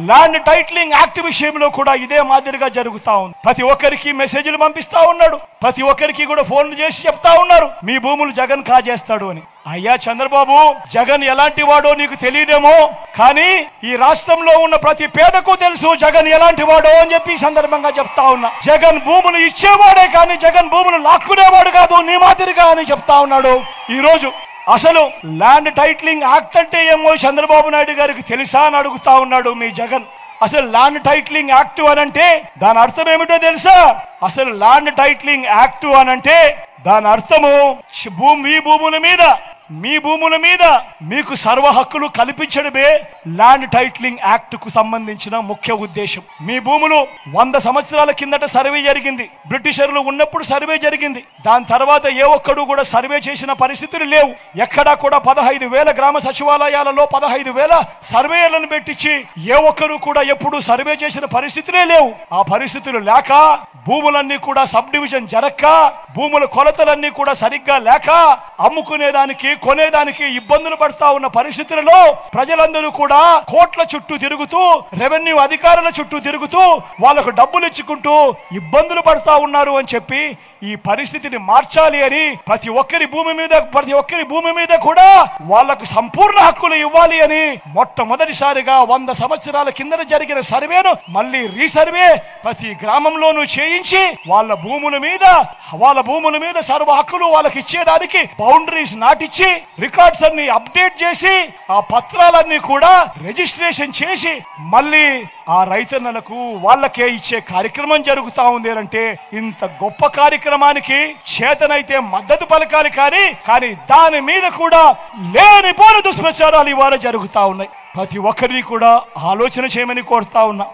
Land titling act విషయంలో కూడా ఇదే మాదిరిగా జరుగుతా ఉంది. ప్రతి ఒక్కరికి మెసేజ్లు పంపిస్తా ఉన్నాడు, ప్రతి ఒక్కరికి కూడా ఫోన్లు చేసి చెప్తా ఉన్నారు మీ భూములు జగన్ కాజేస్తాడు అని. అయ్యా చంద్రబాబు, జగన్ ఎలాంటి వాడో నీకు తెలియదేమో, కానీ ఈ రాష్ట్రంలో ఉన్న ప్రతి పేదకు తెలుసు జగన్ ఎలాంటి వాడో అని చెప్పి ఈ సందర్భంగా చెప్తా ఉన్నా. జగన్ భూములు ఇచ్చేవాడే కానీ జగన్ భూములు లాక్కునేవాడు కాదు నీ మాదిరిగా అని చెప్తా ఉన్నాడు. ఈ రోజు అసలు ల్యాండ్ టైటిలింగ్ యాక్ట్ అంటే ఏమో చంద్రబాబు నాయుడు గారికి తెలుసా అని అడుగుతా ఉన్నాడు మీ జగన్. అసలు ల్యాండ్ టైటిలింగ్ యాక్ట్ అనంటే దాని అర్థం ఏమిటో తెలుసా? అసలు ల్యాండ్ టైటిలింగ్ యాక్ట్ అనంటే దాని అర్థము మీ భూముల మీద మీకు సర్వ హక్కులు కల్పించడమే ల్యాండ్ టైటిలింగ్ యాక్ట్ కు సంబంధించిన ముఖ్య ఉద్దేశం. మీ భూములు 100 సంవత్సరాల కిందట సర్వే జరిగింది, బ్రిటిషర్లు ఉన్నప్పుడు సర్వే జరిగింది. దాని తర్వాత ఏ ఒక్కడు కూడా సర్వే చేసిన పరిస్థితులు లేవు. ఎక్కడా కూడా 15,000 గ్రామ సచివాలయాలలో 15,000 సర్వేలను పెట్టించి ఏ ఒక్కరు కూడా ఎప్పుడు సర్వే చేసిన పరిస్థితులే లేవు. ఆ పరిస్థితులు లేక భూములన్నీ కూడా సబ్ డివిజన్ జరక్క, భూముల కొలతలన్నీ కూడా సరిగ్గా లేక అమ్ముకునేదానికి కొనేదానికి ఇబ్బందులు పడతా ఉన్న పరిస్థితులలో ప్రజలందరూ కూడా కోట్ల చుట్టూ తిరుగుతూ, రెవెన్యూ అధికారుల చుట్టూ తిరుగుతూ వాళ్ళకు డబ్బులు ఇచ్చుకుంటూ ఇబ్బందులు పడతా ఉన్నారు అని చెప్పి ఈ పరిస్థితిని మార్చాలి అని ప్రతి ఒక్కరి భూమి మీద కూడా వాళ్లకు సంపూర్ణ హక్కులు ఇవ్వాలి అని మొట్టమొదటిసారిగా 100 సంవత్సరాల కింద జరిగిన సర్వేను మళ్ళీ రీసర్వే ప్రతి గ్రామంలోనూ చేయించి వాళ్ళ భూముల మీద సర్వ హక్కులు వాళ్ళకి ఇచ్చేదానికి బౌండరీస్ నాటిచ్చి రికార్డ్స్ అన్ని అప్డేట్ చేసి ఆ పత్రాలన్నీ కూడా రిజిస్ట్రేషన్ చేసి మళ్ళీ ఆ రైతన్నలకు వాళ్ళకే ఇచ్చే కార్యక్రమం జరుగుతా ఉంది అంటే ఇంత గొప్ప కార్యక్రమానికి చేతనైతే మద్దతు పలకాలి. కానీ దాని మీద కూడా లేనిపోని దుష్ప్రచారాలు ఇవాళ జరుగుతా ఉన్నాయి. ప్రతి ఒక్కరిని కూడా ఆలోచన చేయమని కోరుతా ఉన్నా.